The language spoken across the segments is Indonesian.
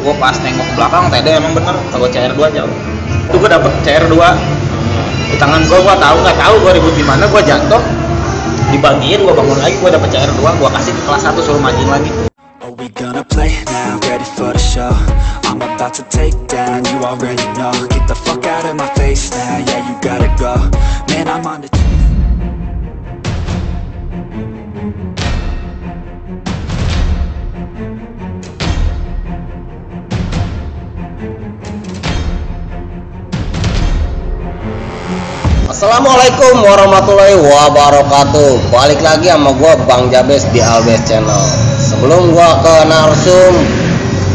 Gue pas nengok ke belakang tadi emang bener kalau CR2 jauh. Itu gue dapet CR2 di tangan gue nggak tahu gue ribut di mana, gue jatuh dibagiin, gue bangun lagi, gue dapet CR2, gue kasih ke kelas 1 suruh majuin lagi. Are we gonna play now? Ready for the show? I'm about to take down, you already know. Get the fuck out of my face now, yeah you gotta go. Man, I'm on the... Assalamualaikum warahmatullahi wabarakatuh. Balik lagi sama gue Bang Jabes di Albes Channel. Sebelum gue ke narsum,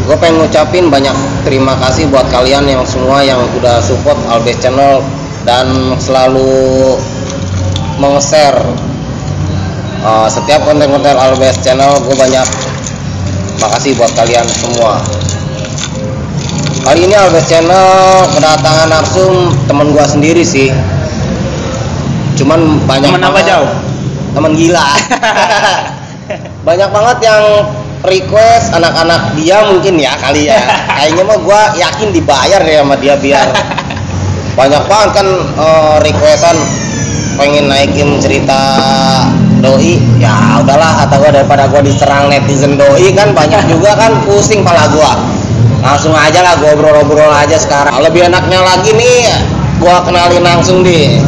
gue pengen ngucapin banyak terima kasih buat kalian yang semua yang udah support Albes Channel dan selalu meng-share setiap konten-konten Albes Channel. Gue banyak makasih buat kalian semua. Kali ini Albes Channel kedatangan narsum temen gue sendiri sih. Cuman banyak temen apa jauh? Temen gila. Banyak banget yang request anak-anak dia mungkin ya kali ya. Kayaknya mah gua yakin dibayar deh sama dia biar banyak banget kan requestan pengen naikin cerita doi. Ya udahlah kata gua, daripada gua diserang netizen doi kan banyak juga kan, pusing pala gua. Langsung aja lah gua obrol-obrol aja sekarang. Lebih enaknya lagi nih gua kenalin langsung di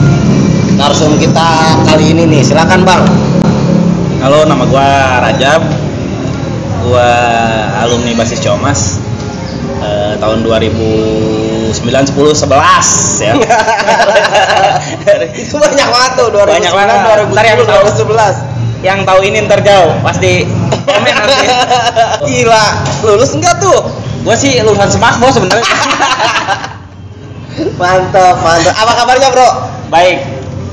narsum kita kali ini nih. Silakan Bang. Halo, nama gua Rajab. Gua alumni Basis Comas tahun 2009, 10, 11 ya. Itu banyak banget tuh, 2009, 2010, 2011. Yang tahu ini ntar jauh pasti komen nanti. Gila, lulus enggak tuh? Gua sih lulusan Semakbo sebenarnya. Mantap. Apa kabarnya, Bro?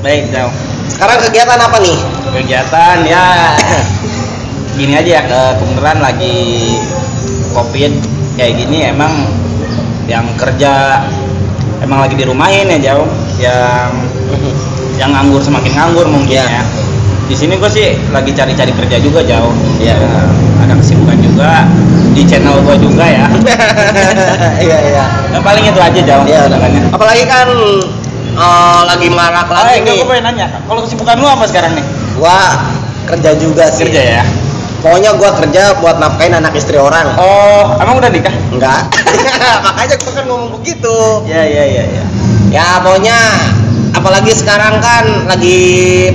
Baik, jauh. Sekarang kegiatan apa nih? Kegiatan ya gini aja ya, kebetulan lagi Covid kayak gini, emang yang kerja emang lagi dirumahin ya jauh, yang nganggur semakin nganggur mungkin ya. Di sini gue sih lagi cari-cari kerja juga jauh. Iya. Ada kesibukan juga di channel gue juga ya. Iya. Yang paling itu aja jauh. Iya, apalagi kan lagi marak lagi nih. Gue pengen nanya, kalau kesibukan lu apa sekarang nih? Gua kerja juga sih. Kerja ya? Pokoknya gua kerja buat nafkain anak istri orang. Oh, emang udah nikah? Enggak. Makanya gua kan ngomong begitu. Iya. Ya pokoknya apalagi sekarang kan lagi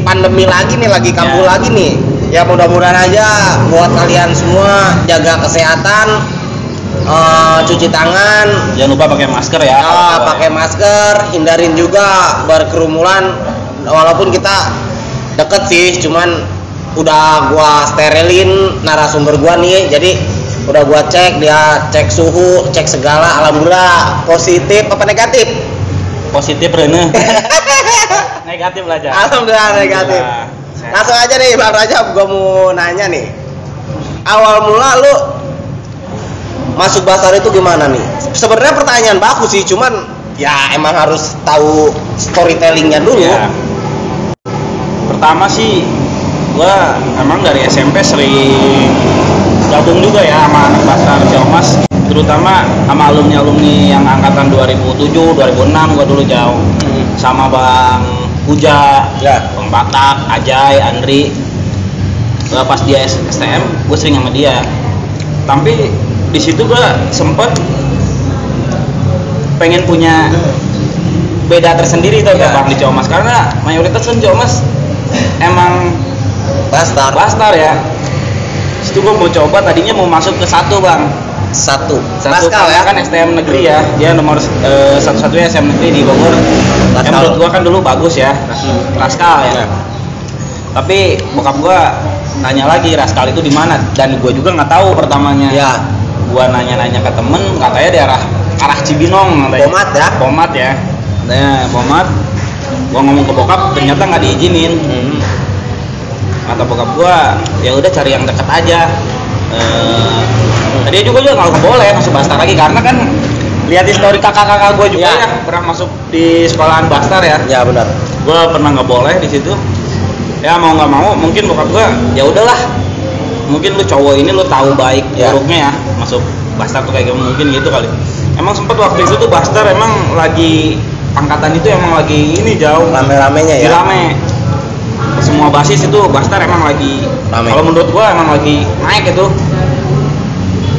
pandemi lagi nih, lagi kambuh lagi nih. Ya mudah-mudahan aja buat kalian semua jaga kesehatan, cuci tangan, jangan lupa pakai masker ya. Pakai masker, hindarin juga berkerumunan. Walaupun kita deket sih, cuman udah gua sterilin narasumber gua nih, jadi udah gua cek, dia cek suhu, cek segala, alhamdulillah positif apa negatif? Positif Rene. Negatif lah aja. Alhamdulillah negatif. Langsung aja nih Bang Rajab, gua mau nanya nih, awal mula lu masuk Basar itu gimana nih? Sebenarnya pertanyaan bagus sih, cuman ya emang harus tahu storytellingnya dulu. Ya. Pertama sih gua emang dari SMP sering gabung juga ya sama anak Basar Comas, terutama sama alumni yang angkatan 2007, 2006 gua dulu jauh. Sama Bang Puja, Bang Batak, Ajay, Andri. Pas dia STM, gue sering sama dia. Tapi di situ gue sempet pengen punya beda tersendiri tuh Bang di Comas, karena mayoritas kan Comas emang Bastar ya. Situ gue mau coba, tadinya mau masuk ke satu Raskal ya kan, STM negeri ya, dia nomor satu-satunya STM negeri di Bogor. Yang menurut gue kan dulu bagus ya, Raskal ya. Tapi bokap gue nanya lagi Raskal itu di mana, dan gue juga nggak tahu pertamanya. Gua nanya-nanya ke temen, katanya di arah Cibinong, katanya. Pomat ya. Nah, Pomat. Gua ngomong ke bokap, ternyata nggak diizinin. Kata bokap gua, ya udah cari yang deket aja. Dia juga nggak boleh masuk Bastar lagi, karena kan lihat histori kakak-kakak gua juga ya pernah masuk di sekolahan Bastar ya. Ya benar. Gua pernah nggak boleh di situ. Ya mau nggak mau, mungkin bokap gua, ya udahlah. Mungkin lu cowok ini lu tahu baik buruknya ya masuk Bastar tuh kayak mungkin gitu kali. Emang sempet waktu itu tuh Bastar emang lagi angkatan itu emang lagi ini jauh rame-ramenya ya. Rame. Semua basis itu Bastar emang lagi Rame. kalau menurut gua emang lagi naik itu.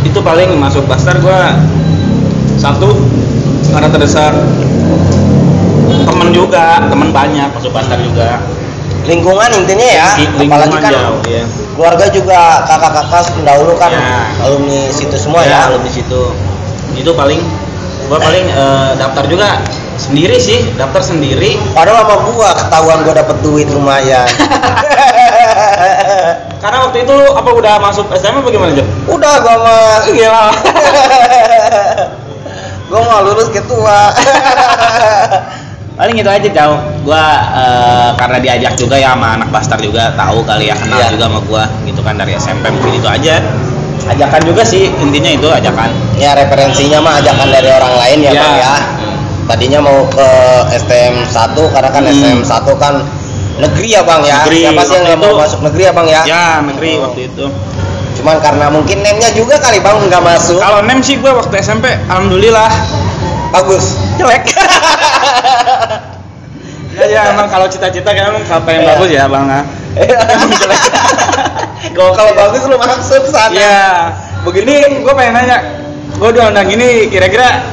Itu paling masuk Bastar gua satu karena terdesak, temen banyak masuk Bastar juga. Lingkungan intinya ya, apalagi kan jauh, ya. keluarga juga kakak-kakak pendahulu kan Ya. alumni situ semua ya. Alumni situ. Itu paling gua daftar juga sendiri sih, daftar sendiri. Padahal sama gua ketahuan gua dapet duit lumayan. Karena waktu itu lu apa udah masuk SMA apa gimana, Jo? Udah gua mah Gila. gua mau lulus ketua. Paling itu aja jauh. Gua karena diajak juga ya sama anak Bastar juga, tahu kali ya, kenal Iya. juga sama gua gitu kan dari SMP, mungkin itu aja. Ajakan juga sih, intinya itu ajakan. Ya referensinya mah ajakan dari orang lain ya, Iya. Bang ya. Tadinya mau ke STM 1 karena kan STM 1 kan negeri ya Bang ya. Negeri, Siapa sih yang waktu nggak mau itu. masuk negeri ya Bang ya? Ya, negeri waktu itu. Cuman karena mungkin name-nya juga kali Bang nggak masuk. Kalau nem sih gua waktu SMP alhamdulillah Bagus. jelek. Ya emang kalau cita-cita kan emang pengen Iya. bagus ya Bang. Emang jelek. Gua kalau bagus lu masuk sana. Iya. Begini gua pengen nanya. Gua diundang ini kira-kira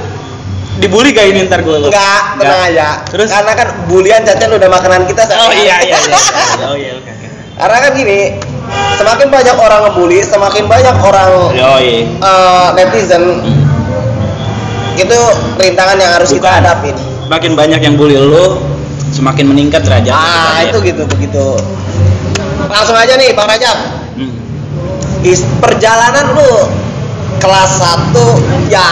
dibully gak ini ntar gua? Enggak, tenang aja. Terus? Karena kan bulian cacan udah makanan kita Oh sekarang. iya. Oh iya, oke. Karena kan gini, semakin banyak orang ngebully, semakin banyak orang Yoi. netizen itu rintangan yang harus kita Bukan. hadapin. Makin banyak yang bully lu, semakin meningkat derajat. Itu gitu begitu. Langsung aja nih Bang Rajab. Hmm. Perjalanan lu kelas 1 ya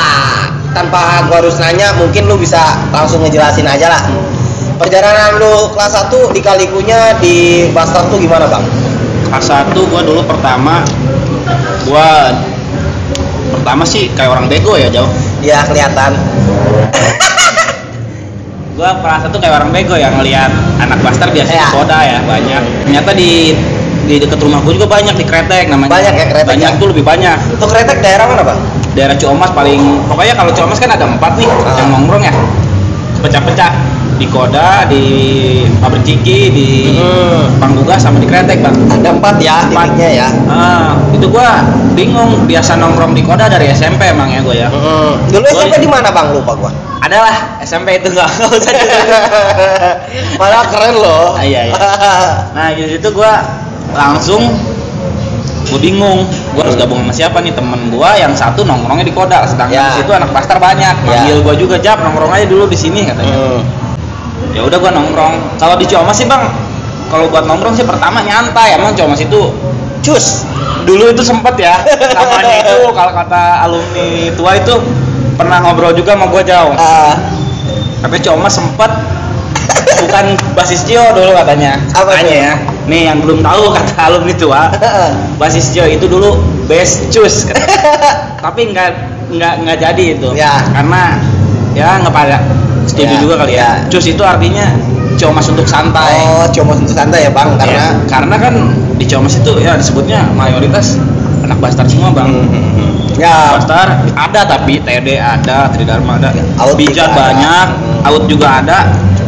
tanpa gua harus nanya, mungkin lu bisa langsung ngejelasin aja lah. Perjalanan lu kelas 1 di Kalikunya di Bastar tuh gimana Bang? Kelas 1 gua dulu pertama sih kayak orang bego ya, Jauh. Ya kelihatan. Gua kelas 1 kayak orang bego ya, ngelihat anak Bastar biasanya Ya. koda ya, banyak. Ternyata di dekat rumah gua juga banyak di Kretek namanya. Banyak ya Kretek Banyak ya? tuh lebih banyak. Untuk Kretek daerah mana Bang? Daerah Ciomas pokoknya kalau Ciomas kan ada 4 nih yang nongkrong ya. Pecah-pecah di Koda, di Pabrik Ciki, di Panggugas sama di Kretek, Bang. Ada 4 ya 4. titiknya ya. Itu gua bingung, biasa nongkrong di Koda dari SMP emang ya gua ya. Dulu Gua SMP di mana Bang? Lupa gua. Adalah SMP itu enggak usah Malah keren loh. Iya. Nah, di situ gua langsung gue bingung, gue harus gabung sama siapa nih. Temen gue yang satu nongkrongnya di Koda, sedangkan Ya. di situ anak Bastar banyak. Panggil gue juga, Jap nongkrong aja dulu di sini katanya. Ya udah gue nongkrong. Kalau di Ciomas sih Bang, kalau buat nongkrong sih pertama nyantai. Emang Ciomas itu cus. Dulu itu sempet ya, namanya itu kalau kata alumni tua itu pernah ngobrol juga sama gue Jauh. Tapi Ciomas sempet bukan basis Cio dulu katanya. Apa tuh? Ya? Nih yang belum tahu kata alumni tua, basis Cio itu dulu best cus. Tapi nggak jadi itu. Ya. Karena ya nggak pada setuju Ya, juga kali ya. ya. Cus itu artinya Ciomas untuk santai. Oh, cuma untuk santai ya Bang, karena Karena kan di Ciomas itu ya disebutnya mayoritas anak Bastar semua Bang. ya Bastar ada, tapi TD ada, Tridharma ada, Out Bijak juga ada. banyak, Out juga ada.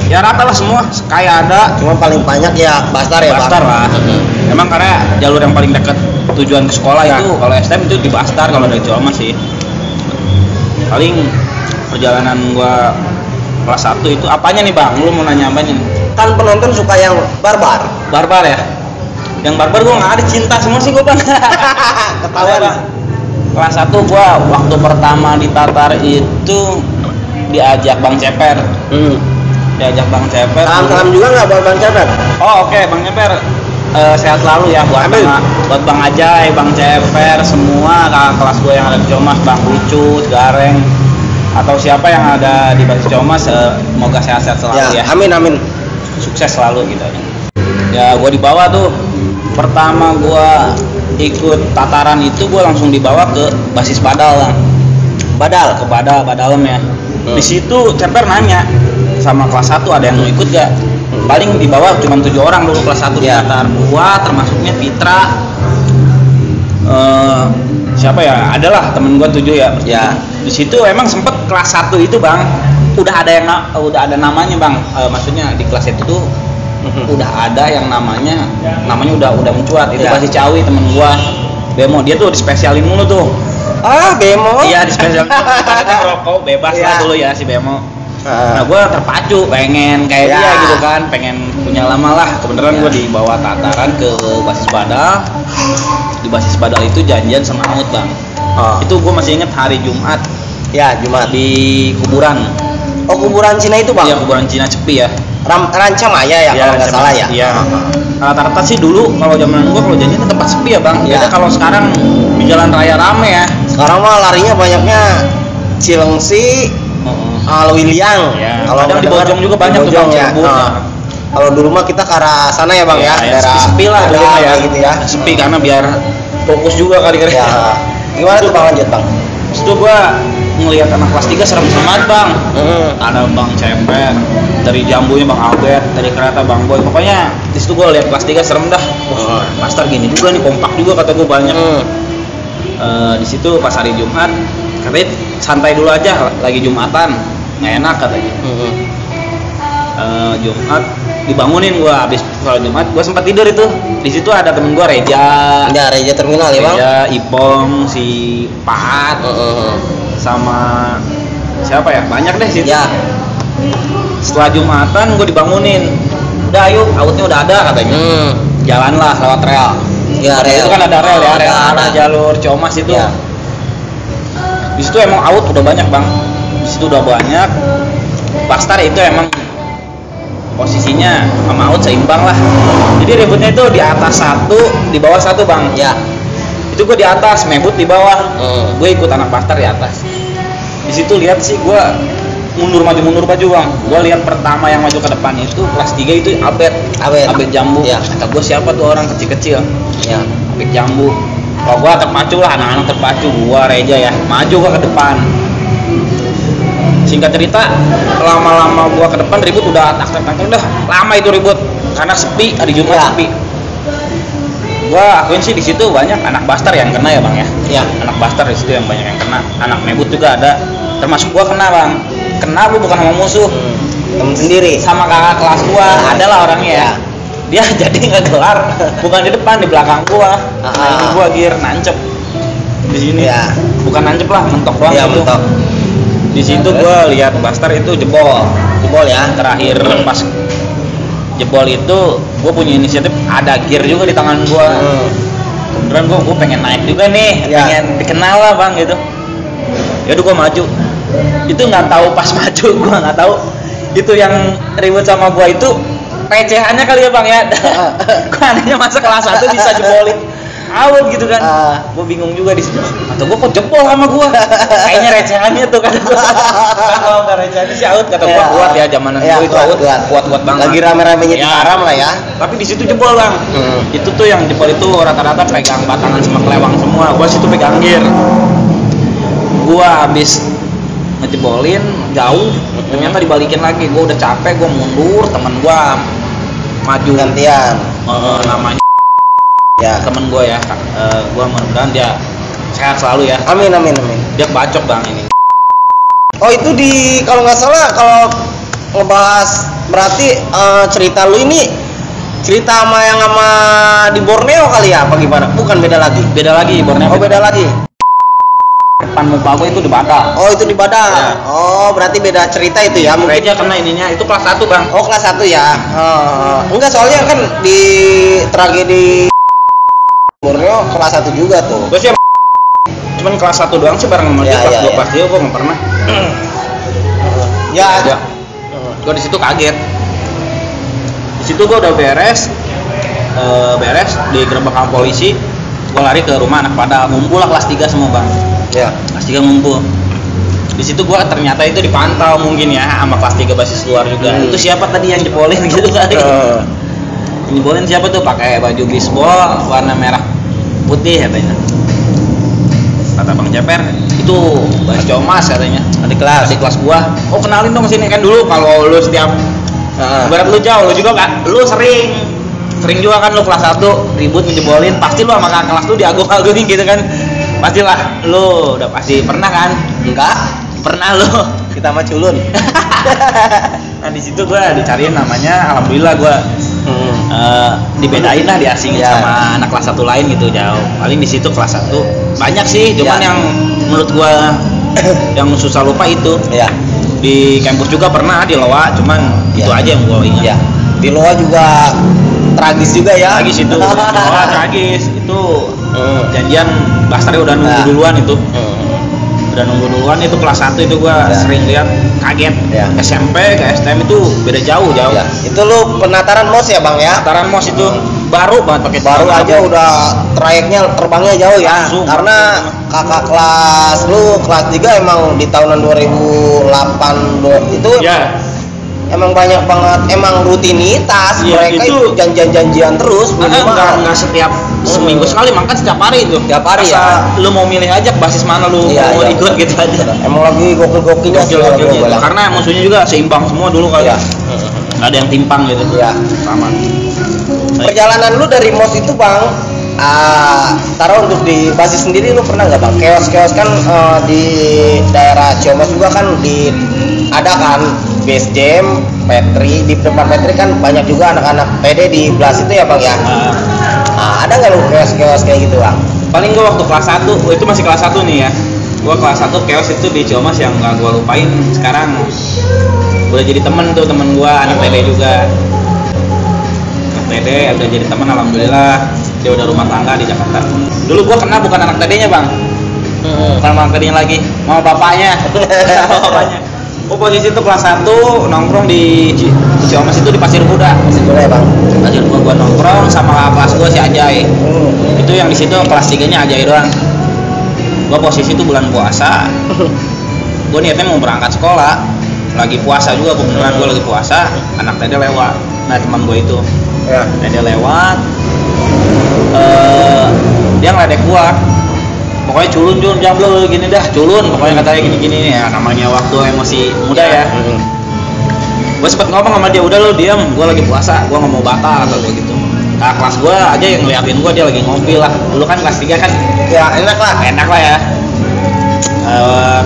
Ya rata lah semua, kayak ada. cuma paling banyak ya Bastar ya Bastar Bang. lah. Emang karena jalur yang paling dekat tujuan ke sekolah Ya. itu kalau STM itu di Bastar, kalau dari Jawa sih. Paling perjalanan gua kelas 1 itu apanya nih Bang? Lu mau nanya apanya nih? Kan penonton suka yang barbar. Barbar ya? Yang barbar gua nggak ada, cinta semua sih gua Bang. Ketahuan. Ada, Bang. Kelas 1 gua waktu pertama di Tatar itu diajak Bang Ceper. Diajak Bang Ceper. Salam juga nggak buat Bang Ceper? Oh oke, Bang Ceper, sehat selalu ya buat Amin. buat Bang Ajay, Bang Ceper, semua kakak kelas gue yang ada di Comas, Bang Lucu, Gareng, atau siapa yang ada di basis Comas, semoga sehat-sehat selalu ya. Amin. Sukses selalu gitu aja. Ya gue dibawa tuh, pertama gue ikut tataran itu gue langsung dibawa ke basis Badal Bang. Ke Badalem ya. Di situ Ceper nanya sama kelas 1 ada yang mau ikut gak? Paling di bawah cuma 7 orang dulu kelas 1 di Tatar. Gua termasuknya Fitra, siapa ya, adalah temen gua 7 ya. Ya. Di situ emang sempet kelas 1 itu bang udah ada namanya bang. Maksudnya di kelas itu tuh udah ada yang namanya udah mencuat itu. Pasti Cawi temen gua Bemo, dia tuh dispesialin mulu tuh. Bemo? Iya dispesialin. Karena rokok bebas lah dulu ya si Bemo. Nah gua terpacu pengen kayak dia gitu kan, pengen punya lama lah. Kebenaran gua dibawa tataran ke basis badal. Di basis badal itu janjian sama Aut bang. Itu gua masih inget hari Jumat. Ya Jumat di kuburan. Oh kuburan Cina itu bang? Iya kuburan Cina Cepi ya. Ranca Maya ya kalau nggak salah ya. Iya. Rata-rata sih dulu kalau zaman gua kalau janjian ke tempat sepi ya bang. Beda kalau sekarang di jalan raya rame ya. Sekarang mah larinya banyaknya Cilengsi, Alwiliang. Ya. Kadang di Bojong juga banyak tuh bang. Ya. Kalau dulu mah kita ke arah sana ya bang ya. Sepi lah dulu ya. Gitu ya. Sepi karena biar fokus juga kali kira. Ya. Gimana tuh bang lanjut bang? Itu gua ngelihat anak kelas 3 serem banget bang. Ada Bang Ceper, dari Jambunya Bang Albert, dari Kereta Bang Boy. Pokoknya di situ gua lihat kelas 3 serem dah. Master gini juga nih, kompak juga kata gua banyak. Di situ pas hari Jumat, katanya santai dulu aja, lagi Jumatan, nggak enak katanya. Jumat dibangunin gua habis sholat Jumat, gua sempat tidur itu. Di situ ada temen gua Reja. Ya Reja terminal ya bang. Reja, Ipong, si Paat, sama siapa ya? Banyak deh situ. Ya. Setelah Jumatan gua dibangunin. Udah ayo, Autnya udah ada katanya. Jalanlah lewat rel. Ya rel. Itu kan ada rel ya, ada jalur Ciomas itu. Ya. Di situ emang Aut udah banyak bang. Di situ udah banyak. Bastar itu emang posisinya sama Aut seimbang lah. Jadi ributnya itu di atas 1, di bawah 1 bang. Ya. Itu gue di atas, Mebut di bawah. Gue ikut anak Bastar di atas. Di situ lihat sih gue mundur maju bang. Gue lihat pertama yang maju ke depan itu kelas 3 itu Albert Jambu. Ya. Kata gue siapa tuh orang kecil-kecil. Ya. Albert Jambu. Kalau gue terpacu lah, anak-anak terpacu. Gue Reja ya, maju gue ke depan. Singkat cerita, lama-lama gua ke depan ribut udah tak udah lama itu ribut karena sepi, hari Jumat sepi. Gua akuin sih di situ banyak anak Bastar yang kena ya bang ya. Ya. Anak Bastar di situ yang banyak yang kena. Anak Mebut juga ada, termasuk gua kena bang. Kena gua bukan sama musuh, temen sendiri. sama kakak kelas gua. Adalah orangnya ya. Dia jadi ngegelar, bukan di depan, di belakang gua. Nah, gua gear nancep di sini. Ya. Bukan nancep lah, mentok doang. Ya gitu. mentok. Di situ gue lihat Bastar itu jebol ya. Terakhir pas jebol itu gue punya inisiatif, ada gear juga di tangan gue. Kemudian gue pengen naik juga nih, pengen dikenal lah bang gitu. Yaudah gue maju. Itu nggak tahu pas maju gue nggak tahu itu yang ribut sama gue itu recehannya kali ya bang ya. Gue anehnya masa kelas 1 bisa jebolin Aut gitu kan. Gue bingung juga di situ. Atau gue kok jebol sama gue? Kayaknya recehannya tuh kata gue. Kalau nggak recehannya sih Aut kata gue kuat ya zamanan gue itu Aut kuat banget. Lagi rame-ramenya di Karam lah ya. Tapi di situ jebol bang. Itu tuh yang jebol itu rata-rata pegang batangan sama kelewang semua. Gue situ pegang gear. Gue habis ngejebolin jauh, ternyata dibalikin lagi. Gue udah capek, gue mundur, temen gue maju gantian. Namanya ya temen gue ya, gue mudah-mudahan dia sehat selalu ya. Amin. Dia bacok bang ini. Oh itu di kalau nggak salah kalau ngebahas berarti cerita lu ini cerita sama di Borneo kali ya apa gimana? Bukan beda lagi Borneo. Oh beda lagi. Depan muka gue itu di Badal. Oh itu di Badal. Ya. Oh berarti beda cerita itu ya mungkin. Reja kena ininya itu kelas 1 bang. Oh kelas 1 ya. Enggak soalnya kan di tragedi Borneo kelas 1 juga tuh. Gue sih cuman kelas 1 doang sih bareng sama dia. Kelas 2 kelas 3 gue nggak pernah. Ya. Gue di situ kaget. Di situ gue udah beres di gerbang polisi. Gue lari ke rumah anak pada ngumpul lah kelas 3 semua bang. Ya. Kelas 3 ngumpul. Di situ gue ternyata itu dipantau mungkin ya sama kelas 3 basis luar juga. Itu siapa tadi yang jebolin gitu kali. Jebolin siapa tuh pakai baju bisbol warna merah putih katanya. Kata Bang Ceper itu Bang Comas katanya. Adik kelas gua. Oh kenalin dong sini kan dulu kalau lu setiap berat lu jauh lu juga kan lu sering juga kan lu kelas 1 ribut ngejebolin pasti lu sama kakak kelas lu diagung-agungin gitu kan. pastilah lu udah pasti pernah kan? Enggak, Pernah lu. kita mah culun. Nah di situ gue dicariin namanya, alhamdulillah gue dibedain lah, diasingin Ya. sama anak kelas 1 lain gitu jauh. Paling di situ kelas 1 banyak sih, cuman Ya. yang menurut gue yang susah lupa itu. Ya, Di kampus juga pernah di Loa, cuman Ya. itu aja yang gue ingat. ya. Di Loa juga tragis juga ya. Tragis itu, Loa tragis itu. Janjian Bastarnya udah nunggu Nah. duluan itu. Udah nunggu duluan itu kelas 1 itu gua Ya. sering lihat kaget. Ya. SMP ke STM itu beda jauh. Ya. Itu lu penataran MOS ya Bang ya? Taran MOS itu baru banget pakai Baru celana aja abu. udah trayeknya terbangnya jauh ya. Langsung. Karena kakak kelas lu kelas 3 emang di tahunan 2008 itu Ya. emang banyak banget, emang rutinitas. Iya, Mereka itu itu janjian-janjian terus minimal. Enggak setiap seminggu sekali, makan setiap hari itu. Setiap hari Asal ya. lu mau milih aja basis mana lu Iya, mau iya. ikut gitu aja. Emang lagi gokil-gokilnya sih kalau Gokil-gokil gua gitu. bilang. Karena musuhnya juga seimbang semua dulu kali. Iya. Nggak ada yang timpang gitu. Iya. Sama. Baik. Perjalanan lu dari MOS itu Bang, taruh untuk di basis sendiri lu pernah nggak Bang? Keos-keos kan di daerah Ciamis juga kan ada kan base jam, Petri, di depan Petri kan banyak juga anak-anak PD di belas itu ya Bang ya. Ada nggak lu keos-keos kayak gitu Bang? Paling gua waktu kelas 1, itu masih kelas 1 nih ya. Gua kelas 1 keos itu di Ciamis yang nggak gua lupain. Sekarang udah jadi temen tuh, temen gua anak TD juga. Anak TD udah jadi temen, alhamdulillah. Dia udah rumah tangga di Jakarta. Dulu gua kena bukan anak TD-nya Bang, bukan anak TD-nya lagi, sama bapaknya. Sama bapaknya. Gua posisi itu kelas 1 nongkrong di Ciamis itu di Pasir Kuda. Masih boleh Bang. Pasir Kuda gua nongkrong sama kelas gua si Ajay. Itu yang di situ kelas 3-nya Ajay doang. Gua posisi itu bulan puasa. Gua niatnya mau berangkat sekolah, lagi puasa juga, beneran gua lagi puasa. Anak tadi lewat, nah teman gua itu Ya. dia lewat, dia ngeledek gua, pokoknya culun jam lu gini dah, culun pokoknya katanya gini ya, namanya waktu emosi muda ya. Gua sempet ngomong sama dia, udah lu diam, gua lagi puasa, gua nggak mau batal atau gua gitu. Nah, kelas gua aja yang ngeliatin gua, dia lagi ngopi lah. Dulu kan kelas 3 kan Ya enak lah. enak lah ya.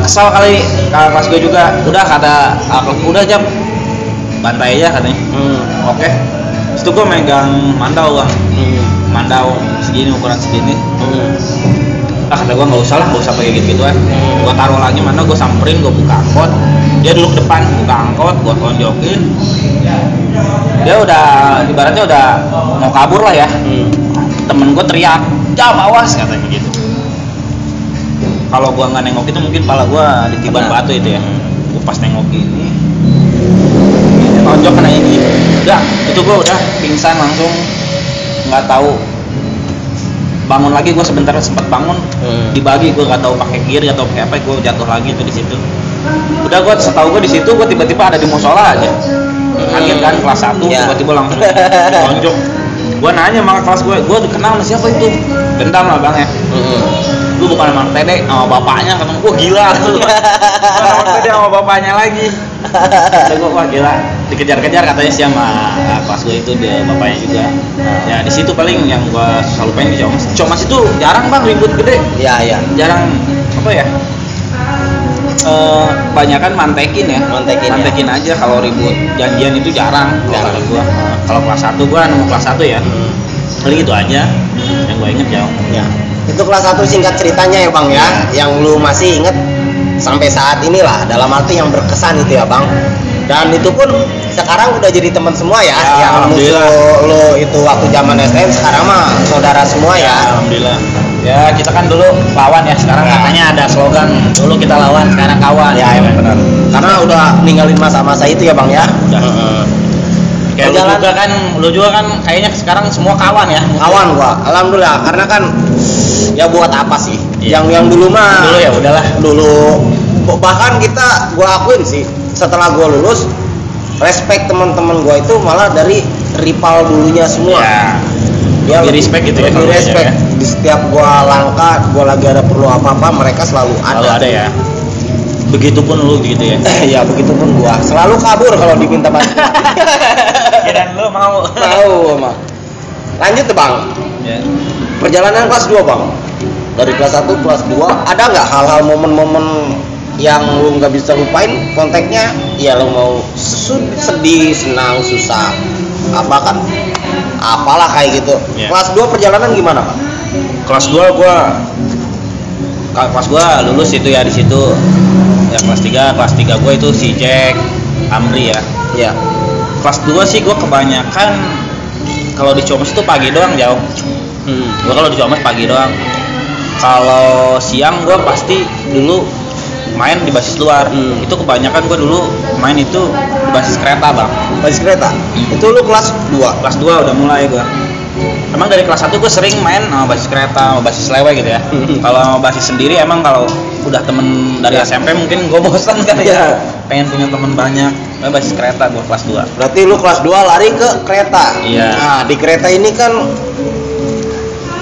Kesal kali kakak kelas gue juga, udah kata udah jam bantai aja katanya. Oke. Situ gue megang mandau Bang, mandau segini, ukuran segini. Kata gue nggak usah pakai gitu-gituan. Gue taruh lagi mandau, gue samperin, gue buka angkot, dia duduk depan, buka angkot, gue tonjokin. Dia udah ibaratnya udah mau kabur lah ya. Temen gue teriak, jam awas katanya gitu. Kalau gua nggak nengok itu mungkin pala gua ditiban batu itu ya. Gua pas nengok ini tonjok kena ini. Udah, itu gua udah pingsan langsung, nggak tahu. Bangun lagi gua sebentar, sempat bangun. Dibagi gua nggak tahu pakai gear atau pakai apa, gua jatuh lagi tuh di situ. Udah gua setahu gua di situ gua tiba-tiba ada di musola aja. Kaget kan kelas 1 Ya. tiba-tiba langsung ditonjok. Gua nanya sama kelas gua kenal sama siapa itu? Dendam lah Bang ya. Lu bukan sama Tede, sama bapaknya, kata gua gila lu. Sama Tede sama bapaknya lagi. Kata gua wah gila, dikejar-kejar katanya sih sama kelas gua itu, dia bapaknya juga. Ya di situ paling yang gua susah lupain di Ciamis. Ciamis itu jarang Bang ribut gede. Iya, iya. Jarang apa ya? Banyakan mantekin ya. Mantekin ya. Aja kalau ribut. Janjian itu jarang kalau kata gua. Kalau kelas 1 gua nemu kelas 1 ya. Paling itu aja yang gua inget jauh. Ya. Itu kelas 1 singkat ceritanya ya Bang ya, yang lu masih inget sampai saat inilah, dalam arti yang berkesan itu ya Bang. Dan itu pun sekarang udah jadi teman semua ya, yang musuh lu itu waktu zaman STM sekarang mah saudara semua ya. Alhamdulillah. Ya kita kan dulu lawan ya, sekarang katanya ada slogan dulu kita lawan, sekarang kawan. Ya, ya benar. Karena udah ninggalin masa-masa itu ya Bang ya. Udah. Kayak lu juga kan kayaknya sekarang semua kawan ya. Kawan gua, alhamdulillah, karena kan ya buat apa sih? Iya. Yang dulu mah Dulu ya udahlah. Dulu bahkan gua akuin sih, setelah gua lulus, respect teman-teman gua itu malah dari rival dulunya semua. Ya. Lebih respect gitu ya. Lebih respect. Ya. Di setiap gua langkah, gua lagi ada perlu apa-apa, mereka selalu Selalu ada. ada ya. Begitupun lu gitu ya. Ya begitupun gua, selalu kabur kalau diminta bantuan. Ya dan lu mau. Tahu, Bang. Lanjut tuh Bang. Ya. Perjalanan kelas 2 Bang. dari kelas 1 kelas 2 ada nggak hal-hal momen-momen yang lu nggak bisa lupain konteksnya ya lu mau sedih, senang, susah apa kan apalah kayak gitu. Kelas 2 perjalanan gimana Pak? Kelas 2 gua lulus itu ya di situ ya. Kelas 3 gua itu si Jack Amri ya. Iya. Kelas 2 sih gua kebanyakan kalau di Comas itu pagi doang jauh. Gua kalau di Comas pagi doang. Kalau siang gua pasti dulu main di basis luar. Itu kebanyakan gua dulu main itu di basis kereta bang. Basis kereta. Itu lu kelas 2? Kelas 2 udah mulai gua. Emang dari kelas 1 gue sering main sama basis kereta, sama basis lewe gitu ya. Kalau sama basis sendiri emang kalau udah temen dari SMP mungkin gue bosan kan ya. Pengen punya temen banyak. Basis kereta gue kelas 2. Berarti lu kelas 2 lari ke kereta. Iya. Nah, di kereta ini kan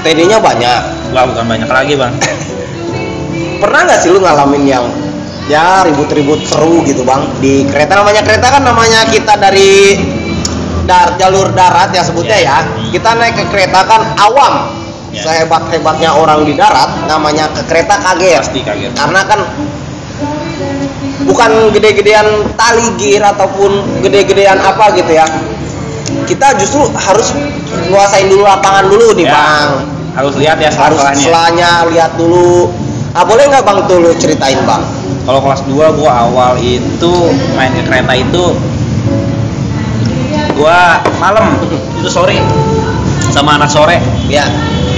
TD-nya banyak. Wah, bukan banyak lagi, Bang. Pernah nggak sih lu ngalamin yang ya ribut-ribut seru gitu, Bang? Di kereta namanya kita dari jalur darat ya sebutnya ya. Kita naik ke kereta kan awam. Sehebat-hebatnya orang di darat namanya ke kereta kaget. Pasti kaget. Karena kan bukan gede-gedean tali gear ataupun gede-gedean apa gitu ya. Kita justru harus nguasain dulu lapangan dulu nih, Bang. Harus lihat ya harus selanya lihat dulu. Boleh nggak Bang tuh lu ceritain, Bang? Kalau kelas 2 gua awal itu main ke kereta itu gua malam itu sore sama anak sore ya.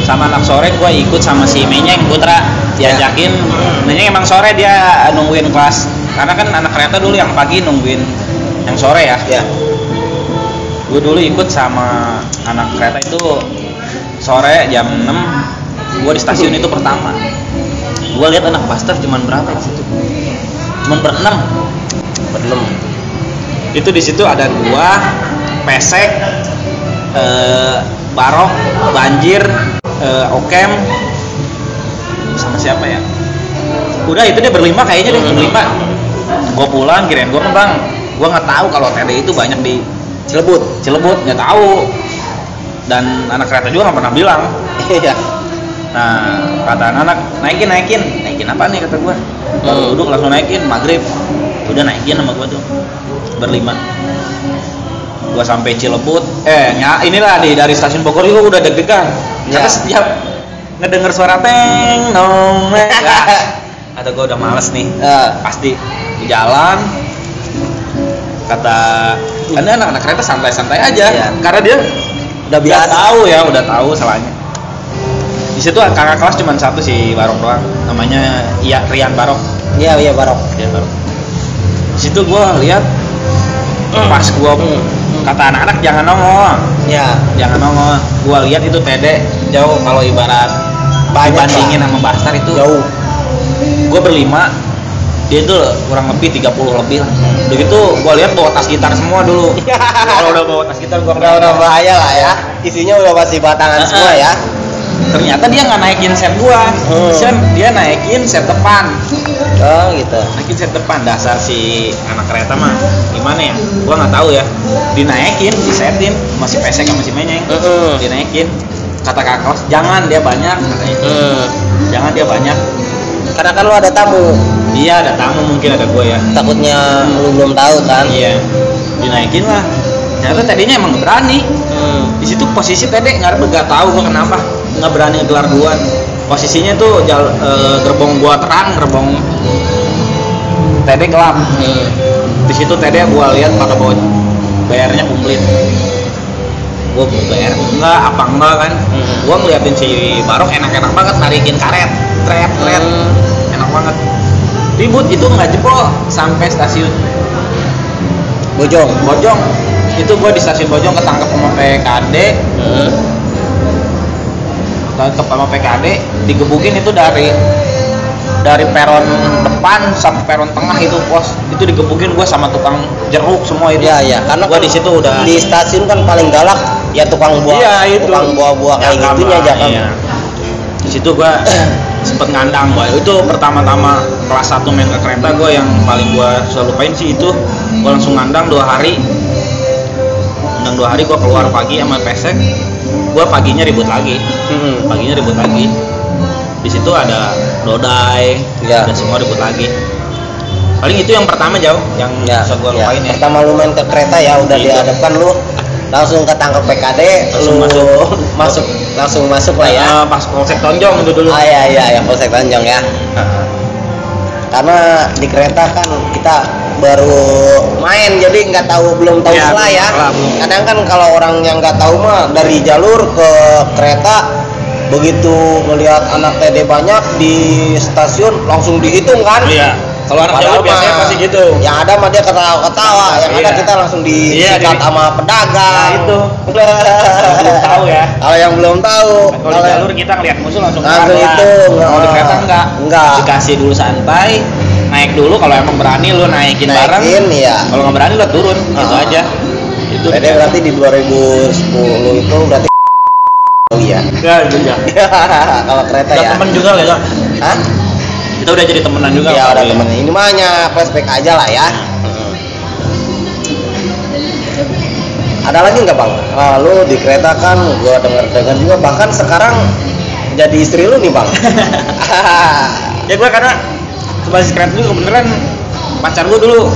Sama anak sore gua ikut sama si Menyeng Putra diajakin. Menyeng emang sore dia nungguin kelas karena kan anak kereta dulu yang pagi nungguin yang sore ya. Gua dulu ikut sama anak kereta itu sore jam 6. Gua di stasiun itu pertama. Gua lihat anak Buster cuman berapa di situ? Cuman berenam. Itu di situ ada gua, Pesek, Barok, Banjir, Okem, sama siapa ya? Udah itu dia berlima kayaknya deh, berlima. Gua pulang kirain gua kan Bang, gua nggak tahu kalau TD itu banyak di Cilebut nggak tahu. Dan anak kereta juga nggak pernah bilang. Iya. Nah kata anak naikin apa nih kata gua. Baru duduk langsung naikin maghrib. Udah naikin sama gua tuh berlima. Gua sampai Cilebut inilah dari stasiun Bogor itu udah deg-degan karena setiap ngedenger suara teng nong atau gua udah males nih pasti di jalan kata karena anak-anak kereta santai-santai aja karena dia udah tahu salahnya. Di situ kakak kelas cuma satu si Barok doang namanya Rian Barok. Iya Barok. Di situ gua lihat pas gua kata anak-anak jangan nongol. Jangan nongol. Gua lihat itu TD jauh kalau ibarat dibandingin sama Bastar itu jauh. Gua berlima, dia itu kurang lebih 30 lebih lah. Begitu gua lihat bawa tas gitar semua dulu. Kalau udah bawa tas gitar gua udah bahaya lah ya. Isinya udah masih batangan semua ya. Ternyata dia nggak naikin set gua. Dia naikin set depan. Oh gitu. Naikin set depan. Dasar si anak kereta mah gimana ya? Gua nggak tahu ya. Dinaikin, disetin, masih pesek sama si Menyeng. Dinaikin. Kata kakak kelas, jangan dia banyak. Jangan dia banyak. Karena kan lu ada tamu. Iya ada tamu mungkin ada gua ya. Takutnya lu belum tahu kan. Iya. Dinaikin lah. Ternyata tadinya emang berani. Di situ posisi tadi nggak tahu gua kenapa nggak berani gelar duluan. Posisinya tuh gerbong gua terang, gerbong TD gelap. Di situ TD gua lihat pakai bawa bayarnya komplit. Gua bayar enggak kan? Gua ngeliatin si Barok enak-enak banget narikin karet, tret, enak banget. Ribut itu nggak jebol sampai stasiun Bojong. Itu gua di stasiun Bojong ketangkep sama PKD. Ketangkep sama PKD, digebukin itu dari peron depan sampai peron tengah itu pos. Itu digebukin gua sama tukang jeruk semua itu. Iya, karena gua di situ udah di stasiun kan paling galak ya tukang buah. Iya, tukang buah-buah kayak gitunya aja kan. Iya. Di situ gua sempet ngandang gua. Itu pertama-tama kelas 1 main ke kereta gua yang paling gua selalu lupain sih itu. Gua langsung ngandang 2 hari. Ngandang 2 hari gua keluar pagi sama Pesek. Gua paginya ribut lagi. Di situ ada dodai, Ya. ada semua ribut lagi. Paling itu yang pertama jauh, yang bisa gua lupain ya. Pertama lu main ke kereta ya udah Gitu. dihadapkan lu langsung ketangkep PKD, Langsung langsung masuk lah ya. Pas Polsek Tonjong itu dulu. Iya, Polsek Tanjung ya. Karena di kereta kan kita baru main jadi belum tahu Ya, selah ya. belum. Kadang kan kalau orang yang nggak tahu mah dari jalur ke kereta begitu ngelihat anak TD banyak di stasiun langsung dihitung kan. Iya. Kalau anak Padahal jalur biasanya mah pasti gitu. Yang ada mah dia ketawa-ketawa, yang ada Iya. kita langsung Iya, disikat di- sama pedagang. Nah, itu. Belum tahu ya. Kalau yang belum tahu, Kalau di jalur kita ngeliat musuh langsung Langsung keluar. itu, Kalau di kereta enggak. Enggak. Dikasih dulu santai, naik dulu kalau emang berani lu naikin bareng. ya. Kalau nggak berani lu turun, gitu Ah. aja. Itu Jadi berarti di 2010 itu berarti ya. ya juga. Kalau kereta Udah ya. temen juga lah ya. Hah? Kita udah jadi temenan juga. Ya udah Iya. temen. Ini mah hanya flashback aja lah ya. Ada lagi nggak bang? Lu di kereta kan gua dengar juga bahkan sekarang jadi istri lu nih bang. Ya gua karena kebasis kereta dulu beneran pacar gua dulu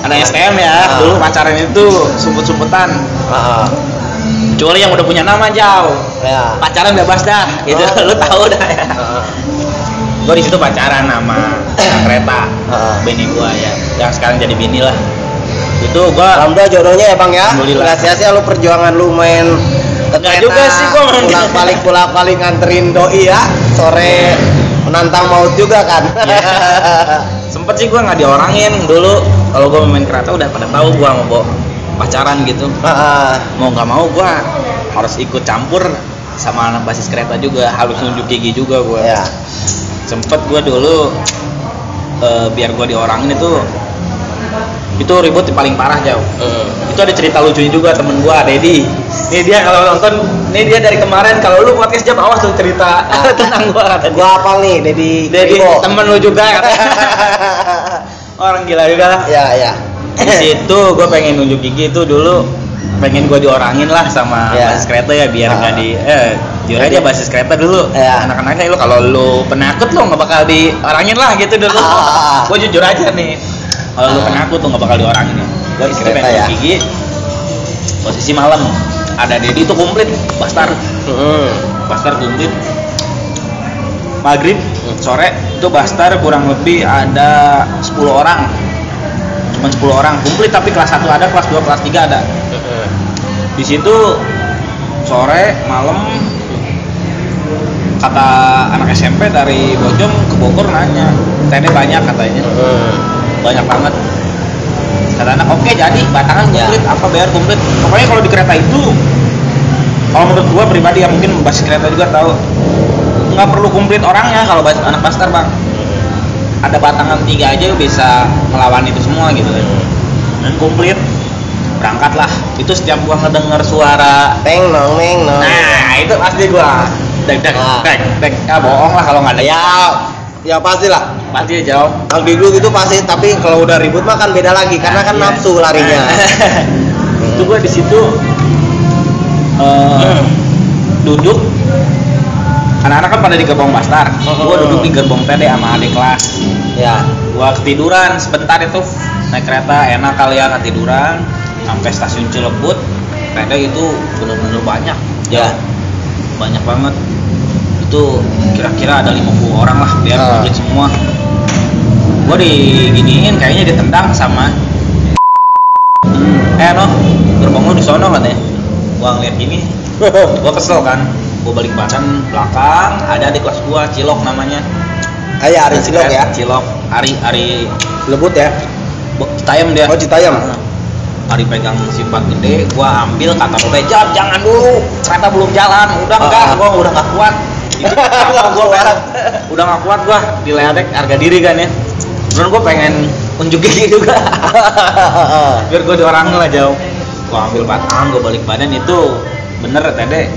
ada STM ya. Ah. Dulu pacaran itu sumpet-sumpetan. Heeh. Kecuali yang udah punya nama jauh. Ya. Pacaran bebas dah, gitu. Oh. Lu tahu dah ya. Heeh. Gue di situ pacaran sama kereta, Heeh. bini gue ya, yang sekarang jadi bini lah. Itu gue Alhamdulillah jodohnya ya bang ya. Alhamdulillah. Nggak sia-sia lu perjuangan lu main ke Nggak kereta, juga sih gua main. pulang-balik nganterin doi ya. Sore menantang maut juga kan. sempet sih gue nggak diorangin dulu. Kalau gue main kereta udah pada tahu gue mau bawa pacaran gitu. Heeh. Mau nggak mau gue harus ikut campur sama anak basis kereta juga, harus nunjuk gigi juga gue. Ya. Sempet gue dulu biar gue diorangin itu ribut paling parah jauh. Itu ada cerita lucunya juga temen gua, Dedi. Nih dia kalau nonton, nih dia dari kemarin kalau lu podcast jam awas tuh cerita tentang gua kata dia. Gua hafal nih Dedi. Dedi temen lu juga kata. Orang gila juga lah. Ya. Di situ gua pengen nunjuk gigi itu dulu pengen gua diorangin lah sama Ya. basis kereta ya biar nggak di jujur aja basis kereta dulu. Ya. Anak-anaknya lu kalau lu penakut lu nggak bakal diorangin lah gitu dulu. Gua jujur aja nih. Kalau lu penakut tuh nggak bakal diorangin ya. Gua di situ Kereta pengen ya. gigi. Posisi malam ada Dedi itu komplit Bastar komplit maghrib sore itu Bastar kurang lebih ada 10 orang cuma 10 orang komplit tapi kelas 1 ada kelas 2 kelas 3 ada di situ sore malam kata anak SMP dari Bojong ke Bogor nanya TD banyak katanya banyak banget kata anak oke jadi batangan komplit apa bayar komplit pokoknya kalau di kereta itu kalau menurut gua pribadi ya mungkin basis kereta juga tahu nggak perlu komplit orangnya kalau anak Bastar bang ada batangan 3 aja bisa melawan itu semua gitu kan dan komplit berangkatlah itu setiap gua ngedenger suara Neng nong. nah itu pasti gua dek bohong lah kalau nggak ada Ya pastilah. pasti jauh Kalau dulu itu pasti, tapi kalau udah ribut mah kan beda lagi karena kan Iya. nafsu larinya. Itu gua di situ duduk anak-anak kan pada di gerbong Bastar gua duduk di gerbong TD sama adik kelas Ya. gua ketiduran sebentar itu naik kereta enak kali ya ketiduran sampai stasiun Cilebut TD itu bener-bener banyak Ya. banyak banget itu kira-kira ada 50 orang lah biar komplit semua gua diginiin kayaknya ditendang sama no gerbong lu di sono katanya gua ngeliat gini gua kesel kan gua balik badan belakang ada di kelas gua Cilok namanya Ayah Ari Cilok ya. Cilok Ari Lebut ya. Citayam dia Oh Citayam. Ari pegang sifat gede gua ambil kata Robe jangan dulu kereta belum jalan udah enggak gua udah nggak kuat itu gua berat udah nggak kuat gua diledek harga diri kan ya beneran gua pengen unjuk gigi juga biar gua diorangin lah jauh gua ambil batang gua balik badan itu bener Tede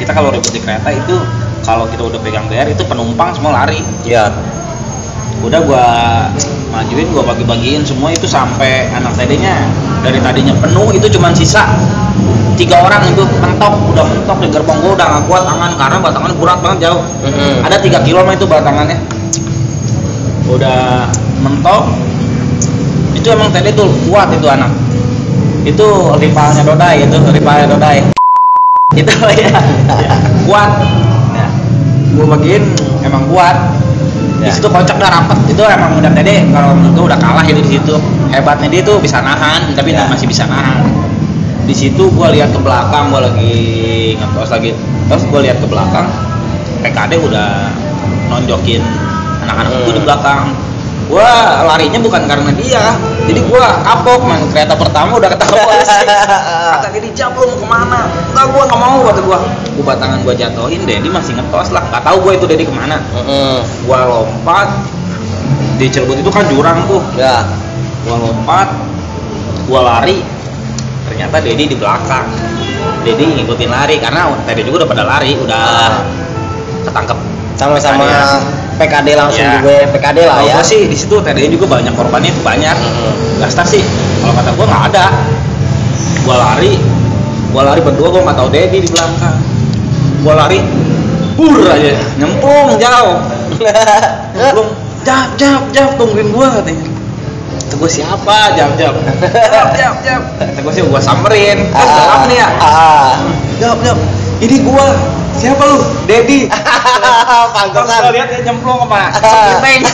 kita kalau ribut di kereta itu kalau kita udah pegang BR itu penumpang semua lari Ya. udah gua majuin gua bagi-bagiin semua itu sampai anak TD-nya dari tadinya penuh itu cuman sisa 3 orang itu udah mentok di gerbong gua udah nggak kuat tangan karena batangannya berat banget jauh. Ada 3 kilo itu batangannya. Udah mentok. Itu emang tadi tuh kuat itu anak. Itu rivalnya Dodai itu itu ya kuat. Ya. Gua bagiin emang kuat. Di situ kocak dah rapat. Itu emang udah tadi kalau menurut gua udah kalah itu di situ. Hebatnya dia tuh bisa nahan tapi masih bisa nahan. Di situ gua lihat ke belakang, gua lagi ngetos lagi. Terus gua lihat ke belakang, PKD udah nonjokin anak-anak itu di belakang. Gua larinya bukan karena dia, jadi gua kapok man. Kereta pertama udah ketemu polisi. Kata dia dijam lu mau kemana? Enggak, gua nggak mau kata gua. Gua batangan gua jatuhin, Dedi masih ngetos lah. Nggak tahu gua itu Dedi kemana. Gua lompat di Cirebut itu kan jurang tuh. Ya. Gua lompat, gua lari. Ternyata Dedi di belakang. Dedi ngikutin lari karena tadi juga udah pada lari, udah ketangkep. Sama-sama PKD langsung juga PKD lah ya. Gua sih di situ tadi juga banyak korbannya itu banyak. Gastar sih kalau kata gua nggak ada. Gua lari berdua, gua nggak tahu Dedi di belakang. Gua lari, aja nyemplung jauh. Nyemplung, jap tungguin gua katanya. Kata gua siapa? Jap. Kata gua sih gua samperin. Kan gelap nih ya. Jap. Ini gua. Siapa lu? Dedi. Pantesan. Gua lihat dia nyemplung sama sekiteng.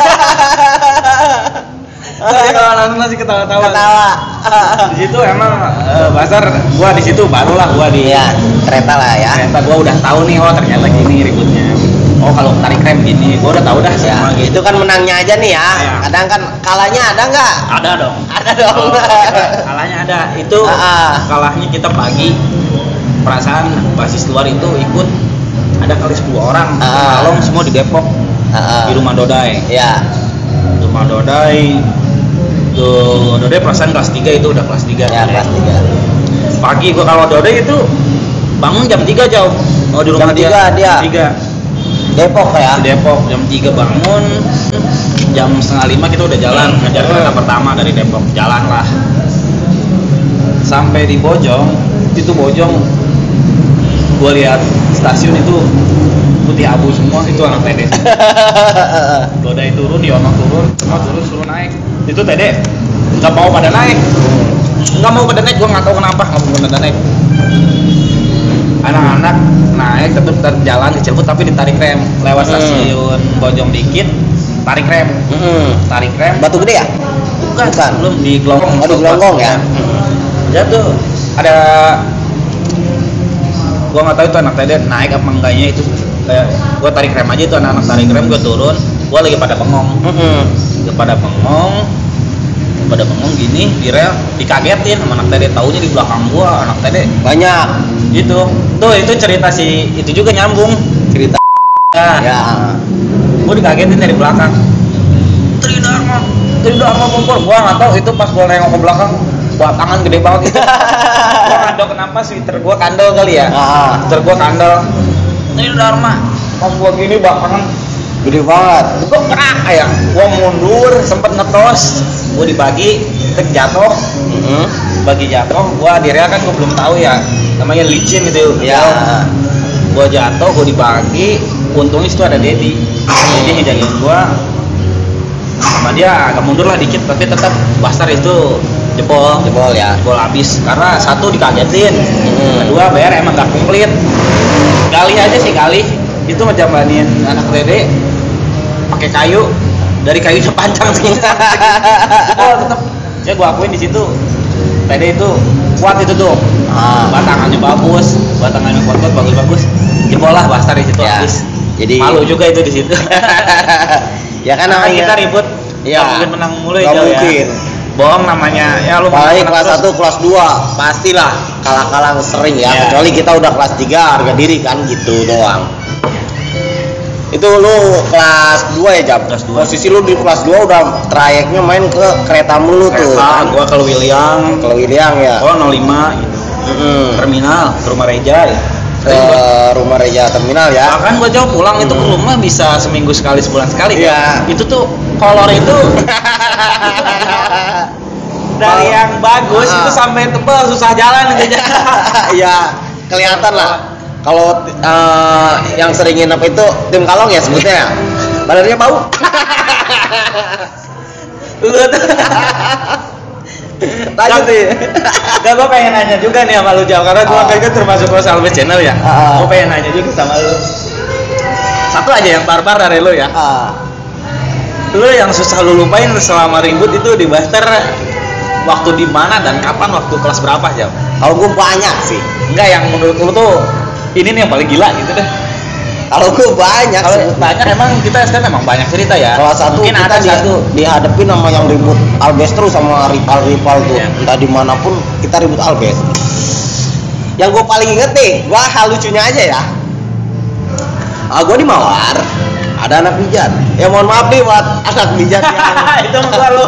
Kalau masih ketawa-tawa. Di situ emang Basar gua di situ barulah gua di kereta lah ya. Kereta gua udah tahu nih, oh ternyata gini ributnya. Oh kalau tarik rem gini, gua udah tahu dah semua gitu. Itu kan menangnya aja nih ya. Kadang kan kalahnya ada nggak? Ada dong. Kalahnya ada. Itu kalahnya kita pagi. Perasaan basis luar itu ikut ada kali 10 orang. Malong semua di Depok. Di rumah Dodai. Iya. Rumah Dodai. Tuh, Dodai perasaan kelas 3 itu udah kelas 3. Ya, kelas 3. Pagi gua kalau Dodai itu bangun jam 3 jauh. Oh, di rumah jam 3 dia. Jam 3. Depok ya. Di Depok jam 3 bangun. Jam 4:30 kita udah jalan ngejar kereta pertama dari Depok. Jalan lah. Sampai di Bojong. Itu Bojong gua lihat stasiun itu putih abu semua, itu anak TD. Dodai turun, Yono turun, semua turun suruh naik. Itu TD nggak mau pada naik, gua nggak tahu kenapa nggak mau pada naik. Anak-anak naik tetap jalan di Cirebut tapi ditarik rem lewat stasiun Bojong dikit, tarik rem. Batu Gede ya? Bukan. Belum di Gelonggong. Oh, di Gelonggong ya. Jatuh ada. Gua nggak tahu itu anak TD naik apa enggaknya itu. Kayak gua tarik rem aja itu anak-anak tarik rem, gua turun, gua lagi pada bengong. Pada bengong gini di rel, dikagetin sama anak TD, taunya di belakang gua anak TD banyak. Itu cerita si itu juga nyambung cerita. Ya. Gua dikagetin dari belakang. Tridharma kumpul. Gua nggak tahu itu pas gua nengok ke belakang, tangan gede banget itu. Gua kandol, kenapa sweater gua kandol kali ya? Sweater gua kandol. Ini Dharma. Pas gua gini tangan gede banget. Gua kerak ya. Gua mundur, sempet ngetos. Gua dibagi, jatuh. Bagi jatuh, gua di rel kan gua belum tahu ya. Namanya licin gitu. Ya. Gua jatuh, gua dibagi. Untungnya situ ada Dedi. Dedi ngejagain gua. Sama dia agak mundur lah dikit, tapi tetap Bastar itu jebol ya, jebol habis karena satu dikagetin, kedua bayar emang nggak komplit. Kali aja sih itu ngejambanin anak TD pakai kayu, dari kayunya panjang segini. Tetap ya gua akuin di situ TD itu kuat itu tuh. Batangannya bagus, batangannya kuat bagus, jebol lah Bastar di situ habis. Jadi malu juga itu di situ. Ya kan namanya kita ribut, ya mungkin menang mulu ya. Mungkin. Bohong namanya. Ya lu baik kelas 1, kelas 2 pastilah kalah-kalah sering ya. Kecuali kita udah kelas 3 harga diri kan gitu doang. Itu lu kelas 2 ya, Jam? Kelas 2. Posisi lu di kelas 2 udah trayeknya main ke kereta mulu tuh. Kan? Gua ke William ya. Oh 05 gitu. Terminal ke Rumah Reja ya. Ke Rumah Reja terminal ya. Bahkan gua jauh pulang itu ke rumah bisa seminggu sekali, sebulan sekali kan. Itu tuh kolor itu dari yang bagus itu sampai tebal susah jalan gitu. Ya kelihatan lah. Kalau yang sering nginep itu tim Kalong ya sebutnya ya. Badannya bau. Lanjut nih. Gak, gue pengen nanya juga nih sama lu Jauh, karena gue kan termasuk Los Alves channel ya. Gue pengen nanya juga sama lu. Satu aja yang barbar dari lu ya. Lu yang susah lu lupain selama ribut itu di Buster, waktu di mana dan kapan, waktu kelas berapa Jauh? Kalau gue banyak sih. Enggak, yang menurut lu tuh ini nih yang paling gila gitu deh. Kalau gue banyak. Kalau banyak emang kita sekarang memang banyak cerita ya. Kalau satu mungkin kita ada satu dihadapin sama yang ribut Albes terus sama rival tuh. Yeah. Entah dimanapun kita ribut Albes. Yang gue paling inget nih, gue hal lucunya aja ya. Gue di Mawar, ada anak pijat. Ya mohon maaf nih buat anak pijat yang itu gua lo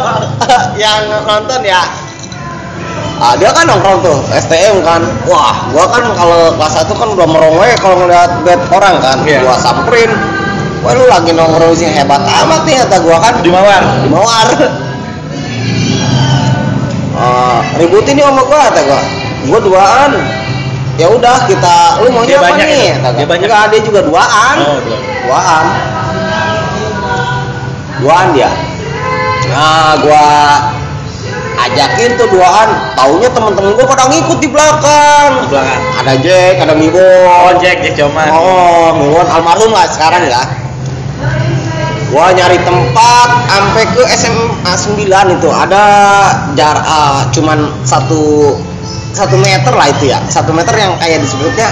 yang nonton ya. Dia kan nongkrong tuh, STM kan. Wah, gua kan kalau kelas 1 kan udah merongwe kalau ngeliat bed orang kan. Yeah. Gua samperin. Wah, lu lagi nongkrong sih hebat amat nih kata gua kan. di Mawar. Di Mawar. Ributin nih sama gua kata gua. Gua duaan. Ya udah kita, lu maunya Dia apa banyak nih? itu? Kata gua. Dia banyak. Enggak, dia juga duaan. Oh, Duaan. Duaan dia. Nah, gua ajakin tuh duaan, taunya temen-temen gue pada ngikut di belakang. Di belakang. Ada Jack, ada Mibon. Oh, Jack Coman. Oh, Mibon almarhum lah sekarang ya. Gua nyari tempat sampai ke SMA 9 itu ada jarak cuman 1 meter lah itu ya. 1 meter yang kayak disebutnya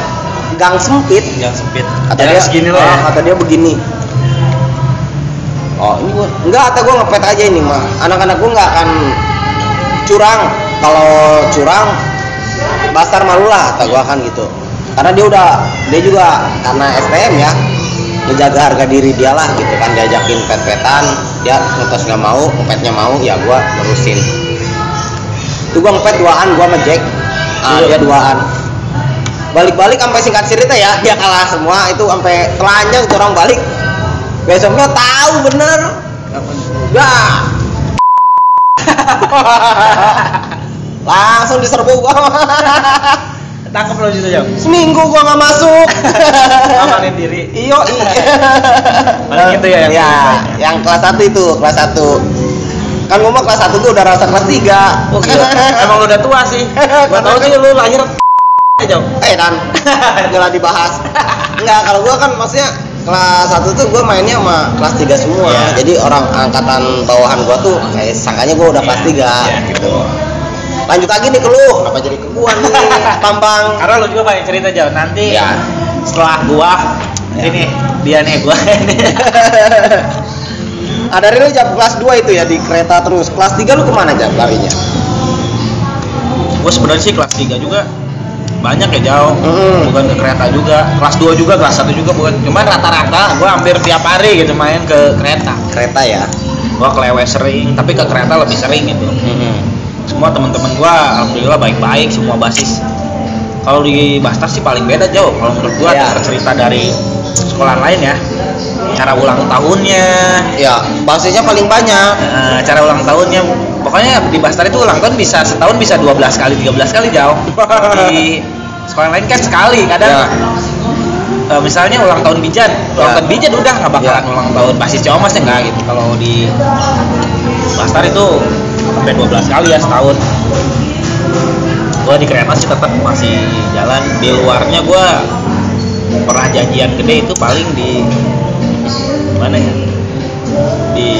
gang sempit. Yang sempit. Kata dia segini lah ya. Kata dia begini. Oh, ini gua enggak, kata gua ngepet aja ini mah. Anak-anak gua enggak akan curang. Kalau curang Bastar malu lah, kata gua kan gitu. Karena dia juga karena STM ya, menjaga harga diri dia lah gitu kan. Diajakin pet-petan, dia ngetos nggak mau, ngepetnya mau, ya gua nerusin. Itu gua ngepet duaan, gua sama Jack. Dia duaan. Balik-balik sampai singkat cerita ya, dia kalah semua itu sampai telanjang tuh orang balik. Besoknya tahu bener. Udah. Langsung diserbu gua. Tangkap lo situ Jam. Seminggu gua nggak masuk. Amanin diri. Iyo. Paling gitu ya yang kelas 1 itu, kelas 1. Kan gua mah kelas 1 tuh udah rasa kelas 3. Oh gila. Emang lu udah tua sih. Gua tahu sih lu lahir Jam. Dan enggak dibahas. Enggak, kalau gua kan maksudnya kelas 1 tuh gue mainnya sama kelas 3 semua. Yeah. Jadi orang angkatan bawahan gue tuh sangkanya gue udah kelas 3 gitu. Lanjut lagi nih ke lu, kenapa jadi ke gua nih? Tambang. Karena lu juga banyak cerita Jauh. Nanti Ya. setelah gua ini dia nih gua ini. Dari lu jam kelas 2 itu ya di kereta terus. Kelas 3 lu kemana Jam larinya? Gua sebenarnya sih kelas 3 juga banyak ya Jauh. Bukan ke kereta juga. Kelas 2 juga, kelas 1 juga bukan. Cuman rata-rata gua hampir tiap hari gitu main ke kereta. Kereta ya. Gua ke Lewe sering, tapi ke kereta lebih sering gitu. Semua teman-teman gua alhamdulillah baik-baik, semua basis. Kalau di Bastar sih paling beda Jauh. Kalau menurut gua cerita dari sekolah lain ya. Cara ulang tahunnya, Ya, basisnya paling banyak. cara ulang tahunnya. Pokoknya di Bastar itu ulang tahun bisa setahun bisa 12 kali, 13 kali Jauh. Di sekolah lain kan sekali kadang. Misalnya ulang tahun Bijan, ulang tahun Bijan udah nggak bakalan ulang tahun basis Ciomas ya nggak gitu. Kalau di Bastar itu sampai 12 kali ya setahun. Gua di kereta sih tetap masih jalan. Di luarnya gua pernah janjian gede itu paling di mana ya? Di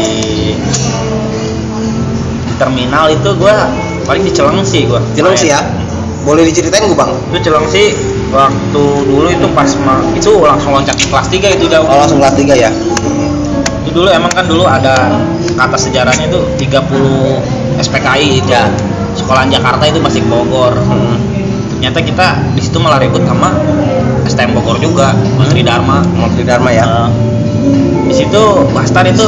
terminal itu gua paling di Cilengsi gua. Cilengsi ya. Boleh diceritain gua Bang? Itu Cilengsi waktu dulu itu pas itu langsung loncat ke kelas 3 itu Jauh. Oh, langsung kelas 3 ya. Itu dulu emang kan dulu ada kata sejarahnya itu 30 SPKI itu. Ya. Sekolahan Jakarta itu masih ke Bogor. Ternyata kita di situ malah ribut sama STM Bogor juga, Menteri Dharma. Menteri Dharma ya. Di situ Bastar itu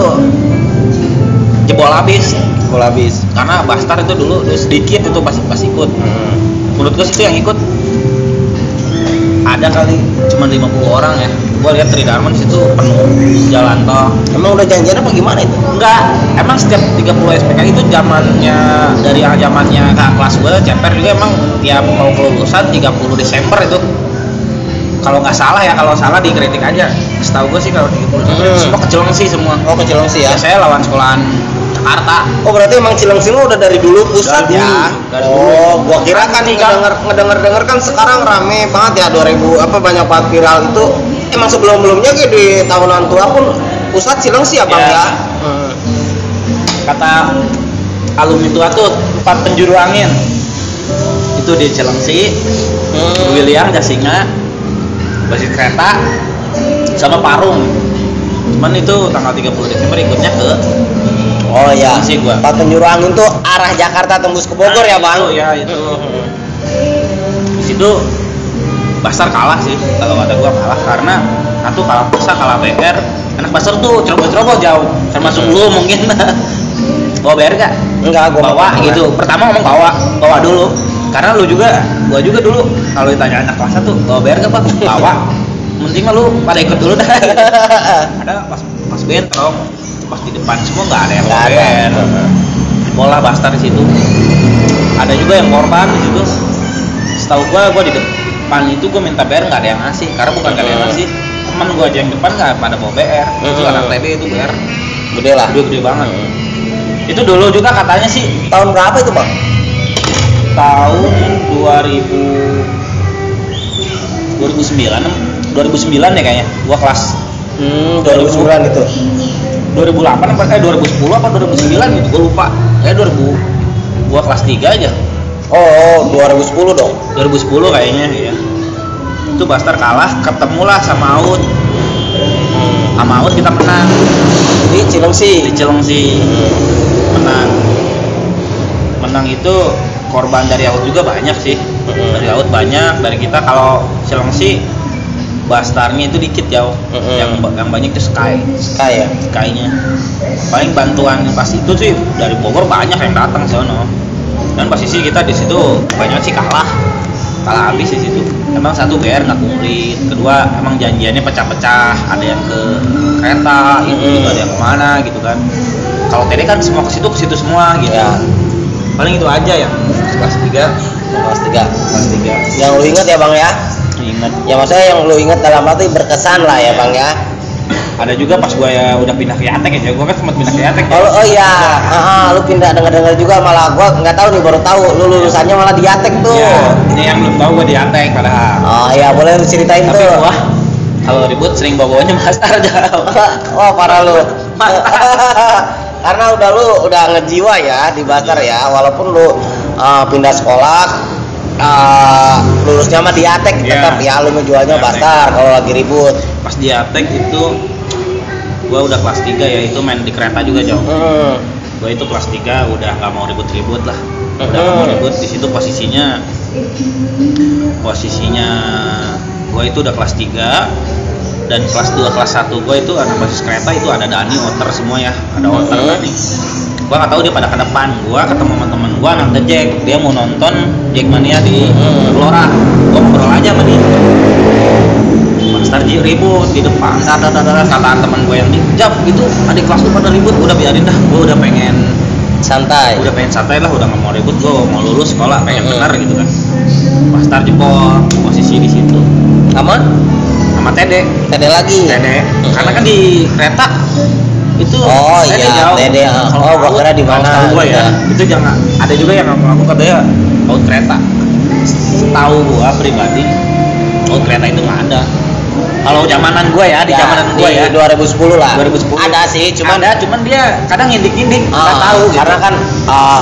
jebol habis. Jebol habis. Karena Bastar itu dulu sedikit itu pas ikut. Menurut gue situ yang ikut ada kali cuma 50 orang ya. Gua lihat Tridharma di situ penuh jalan tol. Emang udah janjian apa gimana itu? Enggak, emang setiap 30 SPK itu zamannya dari zamannya kakak kelas gue ceper juga emang tiap mau kelulusan 30 Desember itu. Kalau nggak salah ya, kalau salah dikritik aja. Setahu gue sih kalau 30 Desember semua ke Cilengsi semua. Oh, ke Cilengsi ya. Saya lawan sekolahan Jakarta. Oh, berarti emang Cilengsi lu udah dari dulu pusat Dari ya? dulu, dari Oh, dulu. gua kira kan Nanti kan- ngedenger kan sekarang rame banget ya 2000 apa banyak banget viral itu. Emang sebelum-belumnya kayak di tahunan tua pun pusat Cilengsi ya, Bang Ya. ya? Kata alumni tua tuh 4 penjuru angin. Itu di Cilengsi, William Jasinga, basis kereta, sama Parung. Cuman itu tanggal 30 Desember ikutnya ke Oh ya. Cilengsi gua. Pak penjuru angin tuh arah Jakarta tembus ke Bogor ya, Bang? Itu, ya itu. Di situ Basar kalah sih, kalau ada gua kalah karena satu kalah pulsa, kalah BR. Anak Basar tuh ceroboh-ceroboh jauh, termasuk lu mungkin. Bawa BR gak? Enggak, gua Bawa nggak gitu. Pertama ngomong bawa dulu. Karena lu juga, gua juga dulu kalau ditanya anak kelas 1, bawa BR gak, Bang? Bawa. Mending mah lu pada ikut dulu dah. Ada pas bentrok, pas di depan semua nggak ada yang Nggak bawa ada. BR. Bola Bastar di situ. Ada juga yang korban di situ. Setahu gua di depan itu gua minta BR nggak ada yang ngasih, karena bukan nggak ada yang ngasih. Teman gua aja yang depan nggak pada bawa BR. Itu anak TB itu BR Gede lah. gede banget. Itu dulu juga katanya sih Tahun berapa itu, Bang? tahun 2009 ya kayaknya. Gua kelas 2009 itu. 2008 apa 2010 apa 2009 gitu, gua lupa. Kayak 2000 gua kelas 3 aja. Oh, 2010 dong. 2010 kayaknya ya. Itu Bastar kalah, ketemulah sama Aut. Sama Aut kita menang Di Cilengsi. di Cilengsi. Menang itu korban dari Aut juga banyak sih. Dari Aut banyak, dari kita kalau Cilengsi Bastarnya itu dikit jauh. Yang banyak itu Sky. Sky ya. Sky-nya. Paling bantuan pas itu sih dari Bogor banyak yang datang sono. Dan posisi kita di situ banyak sih kalah habis di situ. Emang satu BR nggak komplit, kedua emang janjiannya pecah-pecah, ada yang ke kereta, itu ada yang kemana gitu kan. Kalau TD kan semua ke situ semua gitu. Ya. Paling itu aja yang kelas 3. Kelas 3. Kelas 3 Yang lu inget ya, Bang ya? ingat. Ya maksudnya yang lu inget dalam arti berkesan lah ya, Bang ya. Ada juga pas gua ya udah pindah ke Yatek ya, gua kan sempat pindah ke Yatek. Oh iya, lu pindah dengar juga, malah gua nggak tahu nih, baru tahu lu lulusannya malah di Yatek tuh. Ya, ini yang belum tahu gua di Yatek padahal. Oh iya, boleh lu ceritain Tapi tuh. gua kalau ribut sering bawa-bawanya Bastar jauh. Oh parah lu. Karena udah ngejiwa ya di Bastar ya, walaupun lu pindah sekolah, lulusnya mah di Yatek, tetap ya lu ngejualnya Bastar kalau lagi ribut. Pas di Yatek itu gua udah kelas 3 ya, itu main di kereta juga jauh. Gua itu kelas 3 udah nggak mau ribut-ribut lah. Udah nggak mau ribut. Di situ posisinya gua itu udah kelas 3 dan kelas 2 kelas 1 gua itu anak basis kereta itu ada Dani, Otter semua ya. Ada Otter Dani. Gua nggak tahu dia pada ke depan. Gua ketemu teman-teman gua anak The Jack, dia mau nonton Jackmania di Gelora. Gua ngobrol aja sama dia. Bastar ribut di depan, kataan teman gue yang dijab gitu, adik kelas tuh pada ribut, udah biarin dah, gue udah pengen santai lah, udah nggak mau ribut, gue mau lulus sekolah, pengen benar gitu kan. Bastar jempol posisi di situ, Sama TD lagi. karena kan di kereta itu Oh TD iya, jauh. TD. Kalau Gua kira di mana. tahu gue ya, gitu. itu jangan ada juga yang ngaku katanya out kereta. Setahu gue pribadi, out kereta itu nggak ada. Kalau zamanan gue ya, di zamanan gue ya 2010 lah. 2010. Ada sih, cuman dia kadang ngindik-ngindik, nggak tahu gitu. karena kan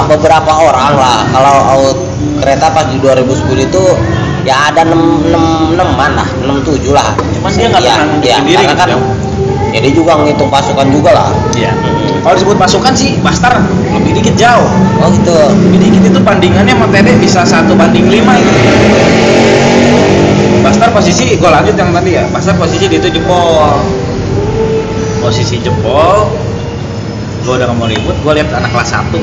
beberapa orang lah kalau out kereta pas di 2010 itu ya ada 6-6an lah, 6-7 lah. Cuman dia nggak pernah nunjuk sendiri karena gitu kan ya. jadi juga ngitung pasukan juga lah. Iya. Kalau disebut pasukan sih Bastar lebih dikit jauh. Oh gitu. Lebih dikit itu bandingannya sama TD bisa 1:5 itu. Bastar posisi, gue lanjut yang tadi ya. Bastar posisi di itu jempol. Posisi jempol. Gue udah nggak mau ribut. Gue lihat anak kelas 1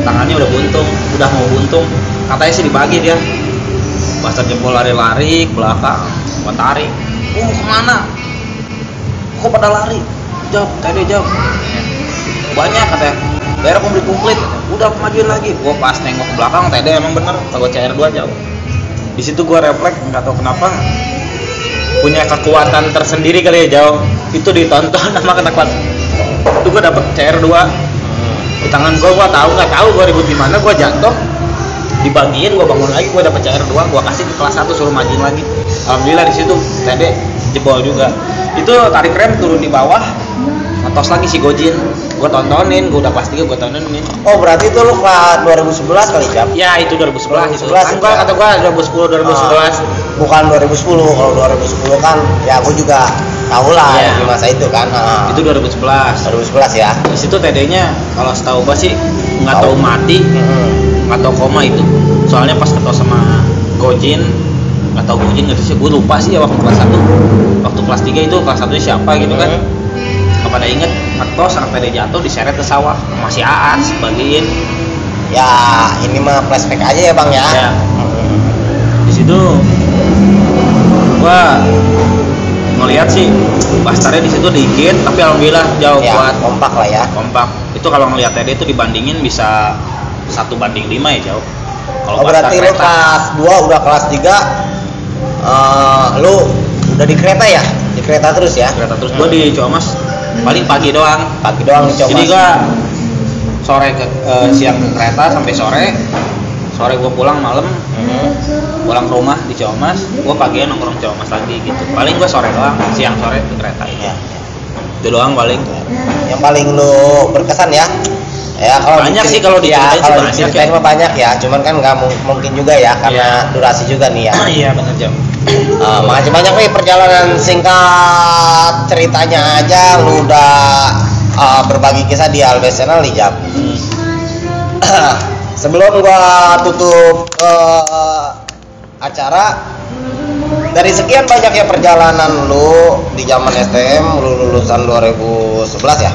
tangannya udah buntung, udah mau buntung. Katanya sih dibagi dia. Bastar jempol lari-lari ke belakang. Gue tarik. Kemana? kok pada lari, jauh, tadi jauh, banyak katanya, daerah komplit, udah majuin lagi. Gua pas nengok ke belakang, tadi emang bener, kalau CR2 jauh. Di situ gua refleks, nggak tahu kenapa, punya kekuatan tersendiri kali ya jauh. Itu ditonton sama anak kelas. Itu gua dapet CR2 di tangan gua nggak tahu gua ribut di mana, gua jatuh, dibagiin, gua bangun lagi, gua dapet CR2, gua kasih ke kelas 1 suruh majuin lagi. Alhamdulillah di situ tadi jebol juga. Itu tarik rem turun di bawah, ngetos lagi si Gojin. Gua tontonin, gua udah kelas 3 gua tontonin. Oh, berarti itu lu kelas 2011 kali, Jam? Ya, itu 2011 itu. 2011 Kan gua kata gua 2010 2011. Bukan 2010. Kalau 2010 kan ya aku juga tahu lah Iya. di masa itu kan. Itu 2011. 2011 ya. Di situ TD-nya kalau setahu gua sih nggak tahu mati, nggak tahu koma itu. Soalnya pas ketemu sama Gojin, nggak tahu Gojin nggak sih, gua lupa sih ya waktu kelas 1. Waktu kelas 3 itu kelas 1-nya siapa gitu kan. Pada inget ngetos anak TD jatuh diseret ke sawah, masih Aas bagiin. Ya, ini mah flashback aja ya, Bang ya. Ya. Di situ gua ngelihat sih Bastarnya di situ dikit, tapi alhamdulillah jauh Ya, buat kompak lah ya. kompak. Itu kalau ngelihat TD itu dibandingin bisa 1:5 ya jauh. Kalau Oh, berarti lu kelas 2 udah kelas 3 lu udah di kereta ya? Di kereta terus ya? kereta terus gua di Comas paling pagi doang. Pagi doang di Comas. Jadi gua sore siang ke kereta sampai sore gua pulang malam, pulang ke rumah di Comas, gua pagian nongkrong Comas lagi gitu. Paling gua sore doang, siang sore ke kereta ini. Ya. Itu doang paling. Yang paling lu berkesan ya? Ya kalau Banyak sih kalau diceritain sih kalau banyak diceritain ya. mah banyak ya, cuman kan nggak mungkin juga ya karena durasi juga nih ya. Iya benar Jam. Makasih banyak nih perjalanan singkat ceritanya aja lu udah berbagi kisah di Albes Channel nih, Jam. Sebelum gua tutup acara, dari sekian banyaknya perjalanan lu di zaman STM, lu lulusan 2011 ya.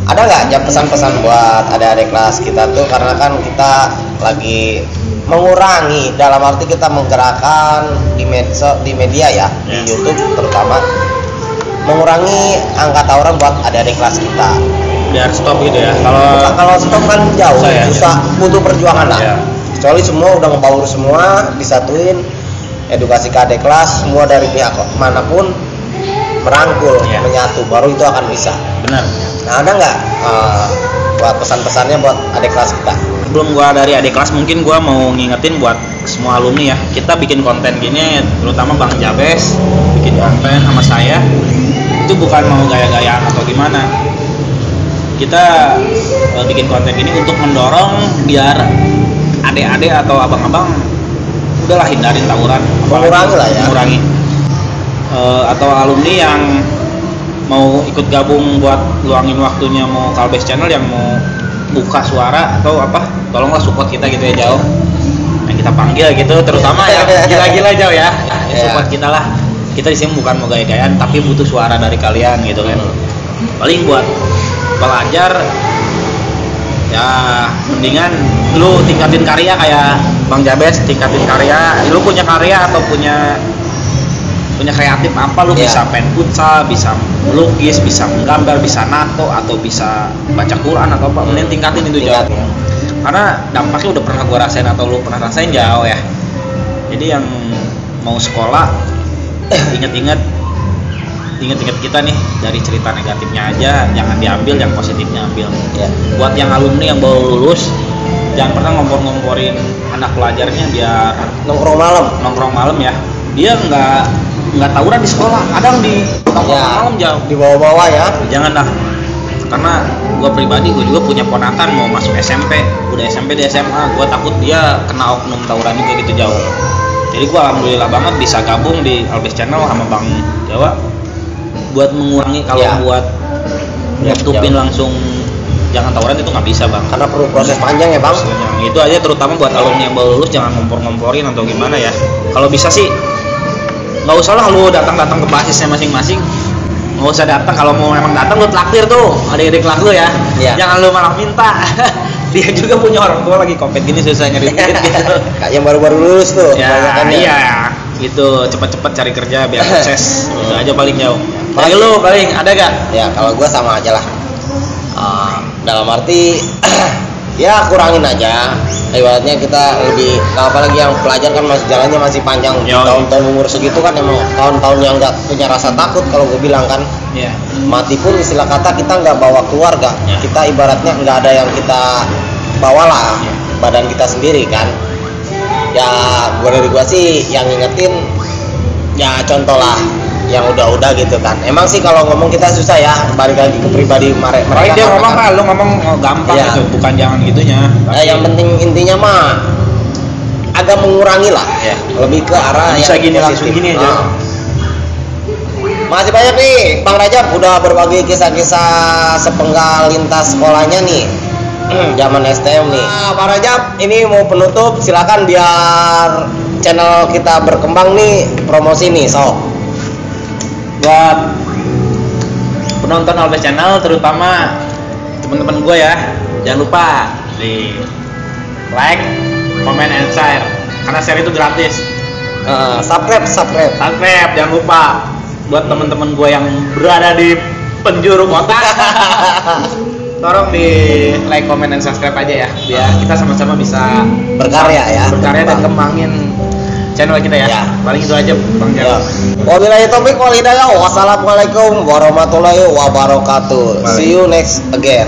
Ada nggak Jam pesan-pesan buat adik-adik kelas kita tuh, karena kan kita lagi mengurangi, dalam arti kita menggerakkan di media ya, di YouTube terutama, mengurangi angka tawuran buat adik-adik kelas kita. Biar stop gitu ya. Kalau stop kan jauh, susah, butuh perjuangan lah. Ya. Kecuali semua udah ngebaur semua, disatuin, edukasi ke adik kelas, semua dari pihak manapun merangkul, menyatu, baru itu akan bisa. Benar. Nah, ada nggak buat pesan-pesannya buat adik kelas kita? Sebelum gua dari adik kelas, mungkin gua mau ngingetin buat semua alumni ya, kita bikin konten gini, terutama Bang Jabes bikin konten sama saya, itu bukan mau gaya-gayaan atau gimana. Kita bikin konten ini untuk mendorong biar adik-adik atau abang-abang udahlah hindarin tawuran, Mengurangi lah ya. mengurangi. Atau alumni yang mau ikut gabung buat luangin waktunya mau ke Albes Channel, yang mau buka suara atau apa, tolonglah support kita gitu ya jauh. Yang kita panggil gitu, terutama yang gila-gila jauh ya. Support kita lah. Kita di sini bukan mau gaya-gayaan, tapi butuh suara dari kalian gitu kan. Paling buat pelajar ya mendingan lu tingkatin karya kayak Bang Jabes, tingkatin karya. Lu punya karya atau punya kreatif apa, lu bisa main futsal, bisa melukis, bisa menggambar, bisa nato, atau bisa baca Quran atau apa, mending tingkatin itu jauh. Karena dampaknya udah pernah gua rasain atau lu pernah rasain jauh ya. Jadi yang mau sekolah inget-inget kita nih, dari cerita negatifnya aja jangan diambil, yang positifnya ambil. Buat yang alumni yang baru lulus, jangan pernah ngompor-ngomporin anak pelajarnya biar nongkrong malam ya. Dia nggak tawuran di sekolah, kadang di tongkrongan malam jauh, di bawah-bawah ya. Jangan dah, karena gue pribadi, gue juga punya ponakan mau masuk SMP, udah SMP di SMA, gue takut dia kena oknum tawuran juga gitu jauh. Jadi gue alhamdulillah banget bisa gabung di Albes Channel sama Bang Jawa buat mengurangi. Kalau buat nutupin langsung jangan tawuran itu nggak bisa Bang, karena perlu proses panjang ya Bang. Itu aja, terutama buat alumni yang baru lulus, jangan ngompor-ngomporin atau gimana ya. Kalau bisa sih nggak usah lah lu datang ke basisnya masing-masing, nggak usah datang. Kalau mau memang datang lu traktir tuh adik-adik kelas lu ya. Jangan lu malah minta. Dia juga punya orang tua lagi kompet gini, susah nyari duit gitu. Kayak yang baru-baru lulus tuh. Iya, gitu, cepet-cepet cari kerja biar sukses. Itu aja paling jauh. Bagi lu paling ada gak? Ya kalau gue sama aja lah. Dalam arti ya kurangin aja. Ibaratnya kita lebih, apalagi yang pelajar kan masih jalannya masih panjang. Tahun-tahun umur segitu kan emang tahun-tahun yang nggak punya rasa takut kalau gue bilang kan. Iya. Mati pun istilah kata kita nggak bawa keluarga. Kita ibaratnya nggak ada yang kita bawalah, badan kita sendiri kan. Ya dari gue sih yang ngingetin ya contoh lah yang udah-udah gitu kan. Emang sih kalau ngomong kita susah ya, balik lagi ke pribadi mereka. Dia ngomong kan, lu ngomong gampang gitu, bukan jangan gitunya. Yang penting intinya mah agak mengurangi lah, lebih ke arah bisa yang gini positif. langsung gini aja. Masih banyak nih, Bang Rajab udah berbagi kisah-kisah sepenggal lintas sekolahnya nih. Zaman STM nih. Bang Rajab, ini mau penutup, silakan biar channel kita berkembang nih, promosi nih, sok. Buat penonton Alves Channel terutama teman-teman gue ya, jangan lupa di like, comment, and share karena share itu gratis. Subscribe Jangan lupa. Buat teman-teman gue yang berada di penjuru kota, tolong di like, comment, dan subscribe aja ya, biar kita sama-sama bisa berkarya dan kembangin channel kita ya. Paling itu aja Bang Jal. Wabillahi taufik wal hidayah. Wassalamualaikum warahmatullahi wabarakatuh. See you next again.